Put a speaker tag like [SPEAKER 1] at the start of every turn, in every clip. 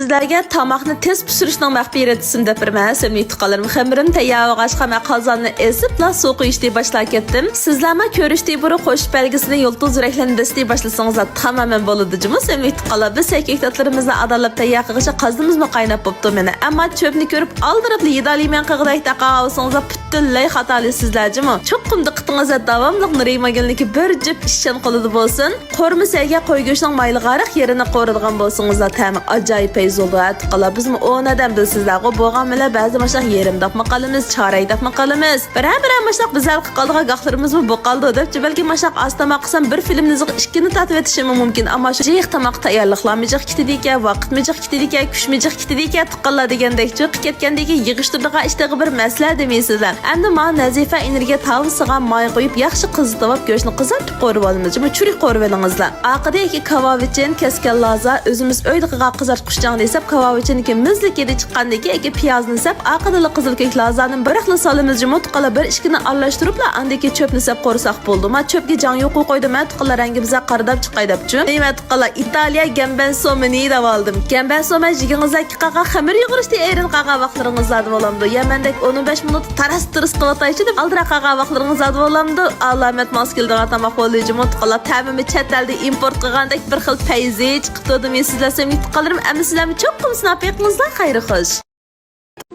[SPEAKER 1] Sizlarga tomoqni tez pishirishning maxfiyatisini deb beraman. Sevimli tuqqanlarim, xamirim tayyorlashga men qozonni esib, suv quyishni boshlab ketdim. Sizlarma ko'rishdi buri qo'shib belgisini yulduz yuraklarni dasti boshlasangiz tamamen bo'ladi-jimi? Sevimli tuqqanlar, biz erkaklarimizni adalab tayyor qilishga qazimizmi qaynab bo'pti meni. Ammo cho'pni ko'rib aldirib yedalimen qig'day taqaolsangiz butunlay xatoli sizlarjimi? Cho'qim diqqatingizni davomli nurimaganligi bir jip ishchan qiladi bo'lsin. Qo'rmisaga qo'y go'shtining maylig'ariq yerini qo'radigan bo'lsangiz ta'mi ajoyib Zoldat qala bizmi o'nadan bilsizlar bo'lgan bilan ba'zi mashaq yerim dapma qalamiz, choray dapma qalamiz. Bir mashaq bizlar qilgan gaqlarimiz bu qaldi deb balki mashaq astama qilsam bir filmni ikkini tatib etishim mumkin, ammo shu tamoq tayyorliqlanmayacak kitidika, vaqtmayacak kitidika, kushmayacak kitidika tiqqanlar degandek chiqib ketgandagi yig'ishtirdigan ishdagi bir masala demaysizlar. Endi men nazifa energiya tavsigan may qo'yib yaxshi qizitib go'shtni qizartib qo'yib olamiz. Churik qo'yib olingizlar. Aqidagi kavovichin kesgan laza o'zimiz uyda qizartqushdan desab kavovichiniki mizlikida chiqqandagi eki piyozni sap aqidali qizil ko'k lazani biraqli solimiz jumut qala bir ishkini aralashtiribla andagi cho'pni sap qo'rsoq bo'ldi. Men cho'pga jon yo'q qo'ydim, men tuqqala rangi biza qaridab chiqay debchi. Nima tuqqala Italiya gambensomini deb oldim. Gambensomi jigingizaki qaqa xamir yug'irishdi erin qaqa vaqtlaringizda bo'lamdi. Yamandek 15 minut taras-tiris qilotaychi deb aldira qaqa vaqtlaringizda bo'lamdi. Alamat maskildan tamoq bo'ldi jumut qala ta'mimi chet elda import qilgandek bir xil payzi chiqibdi deb sizlasam tuqqalarim ammo sizlarni cho'qqim sinab yiqingizlar xayri xo'sh.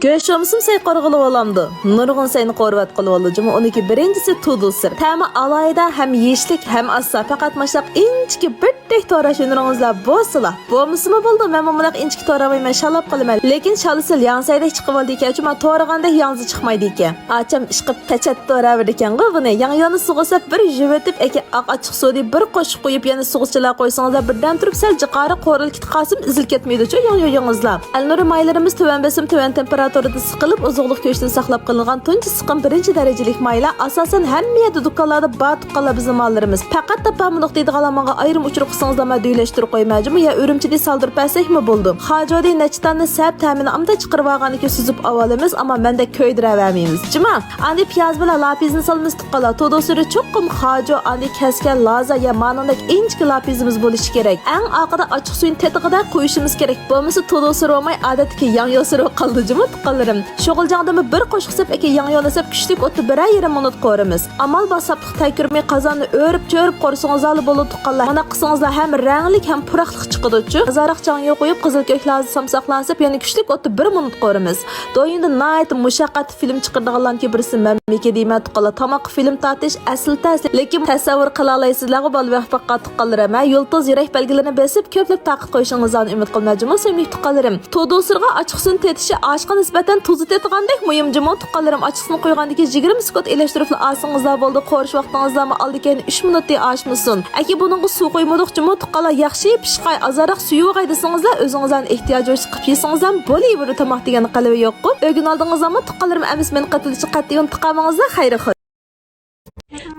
[SPEAKER 1] Göğüşümüzün say qorğulu olamdı. Nurgun sayını qorvat qılıb olacağım. 12 birincisi tudulsır. Təmi alayda hem yeşlik hem assa. Fakat maşlaq inçiki bir tek toraşınırınızla bosıla. Bomusuma buldu. Men mumlaq inçiki toramayman şalap qılıman. Lekin şalısıl yansayda chiqib oldi ekan. Chuma to'raganda yansı chiqmaydi ekan. Acham ishqib tachat to'raverdi ekan. Buni yangyoni sug'isab bir juvetib aka oq ochiq suvda bir qo'shib qo'yib yana sug'ishchilar qo'ysangizlar birdan turib sal jiqari qo'rilkit qasim izil ketmaydi-chu yangyoningizlar. Alnuri maylarimiz tuvan besim tuvan temperaturada sıqılıb uzuqluq köşkdən saxlab qılınğan tunç sıqım birinci dərəcəlik mayla asasən həmmiyədə dükkanlarda batıb qala bizim mallarımız. Faqat tapamınıq deydiğalamağa ayrım uçuruq qısınızlama düyləşdirib qoymacımı ya ürümçidi saldırıb bəsək mi buldu? Xacodi nəçtanını səb təmini amda çıxırıb ağanı ki süzüb avalımız amma məndə köydürə verməyimiz. Cima, andi piyaz bila lapizini salımız tıqqala. Todo sürü çoqqum xaco andi kəskən laza ya manandak inçki lapizimiz bolishi kerak. Ən aqada açıq suyun tetiqida qo'yishimiz kerak. Bo'lmasa todo sürü olmay adətki yan yosuru qaldıcımı tıqqalarim. Şoğulcağdamı bir qoşuq sep eki yan yolasap küçlük otu birer yere minut qo'rimiz. Amal basaplık taykürmey qazanni örüp qo'rsangizalı bolu tıqqallar. Mana qısınızlar hem ranglik hem puraqliq chiqidi-chu. Azaraq jan yo'q qo'yib qizil ko'k lazi samsaqlansib yani küçlük otu 1 minut qo'rimiz. Doyunda nayt mushaqqat film chiqirdiganlarki birisi memleke deyman tıqqallar. Tamoq film tatish asl ta'sir. Lekin tasavvur qila olasizlar bol vaqtqa tıqqallarim. Yulduz yurak belgilarini besib ko'plab taqib qo'yishingizdan umid qilmoqchiman. Sevimli tuqqanlarim. Todosirga ochiqsin tetishi aşqa nisbatan tuzu tetgandek muyum jimot tuqqanlarim ochiqsini qo'ygandagi 20 sekund elashtirib asingizlar bo'ldi. Qo'rish vaqtingizlarni aldikan 3 minutda oshmasin. Aki buningga suv qo'ymadik jimot tuqqanlar yaxshi pishqay azaraq suvi qaydasingizlar o'zingizlarning ehtiyoji qilib yesangizlar bo'li bir tomoq degan qalbi yo'q-ku. O'gin oldingizlarmi tuqqanlarim amis men qatilichi qat'iyan tiqamangizlar xayri xo'sh.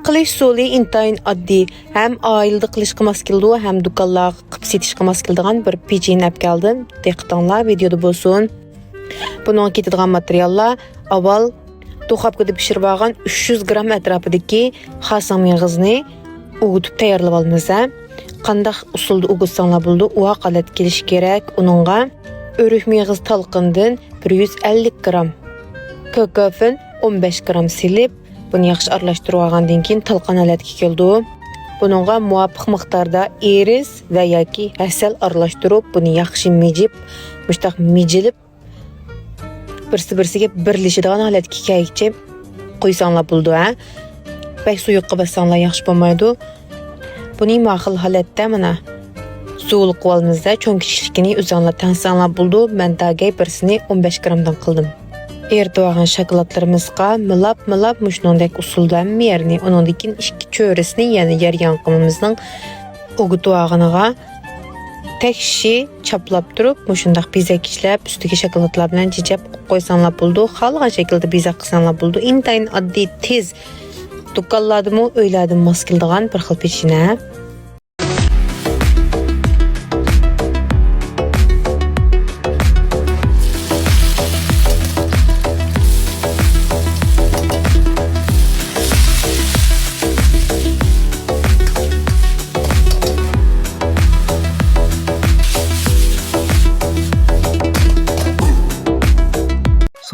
[SPEAKER 2] Qilish usulü intayin oddiy. Hem ailda qilishga mos keldi, hem do'konlarga qilib setishga mos keladigan bir pechin olib keldim. Diqqatinglar videoda bo'lsin. Bunun ketadigan materiallar avval duxovkada pishirib olgan 300 gram atrofidagi xasam yog'ini ug'itib tayyorlab olamiz. Qanday usulda ug'itsanglar bo'ldi, u holat kelish kerak. Uningga o'rik mig'iz talqindan 150 gram, kokofin 15 gram silib, buni yaxshi aralashtirib olgandan keyin talqon holatga keldi. Buningga muvofiq miqdorda eris va yoki asal aralashtirib, buni yaxshi mijib, mushtaq mijilib birsi-birsiga birlashadigan holatga kelguncha qo'ysanglar bo'ldi. Bak suyuqqa bassanglar yaxshi bo'lmaydi. Buning ma'qul holatda mana suvli qilib olmizda cho'ng kichikligini o'zinglar tansanglar bo'ldi. Men dagay birsini 15 gramdan qildim. Eritib olgan shokoladlarimizga milab mushnondek usulda merni uningdan keyin 2 cho'risini yana yargan qimimizning o'g'itib olganiga tekshi chaplab turib, mushundaq bezak ishlab, ustiga shokoladlar bilan jijab qo'ysanglar bo'ldi. Xohlagan shaklda bezak qilsanglar bo'ldi. Intayin oddiy tez do'konlardami, uylardami mos keladigan bir xil pechina.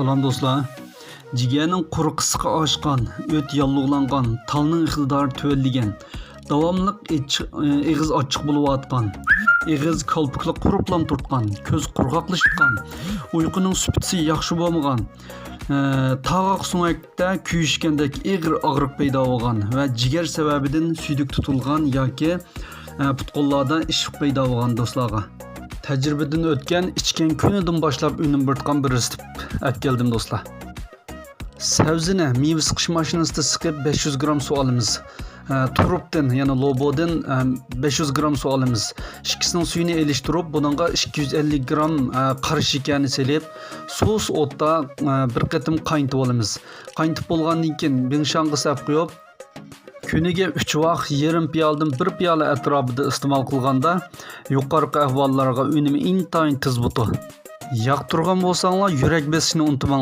[SPEAKER 3] Salam dostlar. Jigarning quruqisiga oshgan, o't yalluqlangan, talning iqtidori tuvalligan, davomliq ig'iz ochiq bo'layotgan, ig'iz kolpukli quruqlan turtgan, ko'z qurg'oqlashgan, uyquning sufati yaxshi bo'lmagan, tog'oq sumakda kuyishgandek ig'ir og'riq paydo bo'lgan va jigar sababidan suydik tutilgan yoki putqonlarda ishiq paydo bo'lgan do'stlarga tajribadan o'tgan ichgan kunidan boshlab unim birtgan bir resep keldim do'stlar. Sabzini meva siqish mashinasida siqib 500 gram suv olamiz. Turupdan, ya'ni lobodan 500 gram suv olamiz. Ikkisining suyini elishtirib, buningga 250 gram qora shakarni selib, sos o'tda bir qatim qaynatib olamiz. Qaynatib bo'lgandan keyin bingshanga sap qo'yib, kuniga 3 vaqt yarim piyoladan 1 piyola atrofida iste'mol qilganda yuqorqi ahvollarga unumi intayin tez bo'tadi. Yoqtirgan bo'lsanglar, yurak besishni unutmang.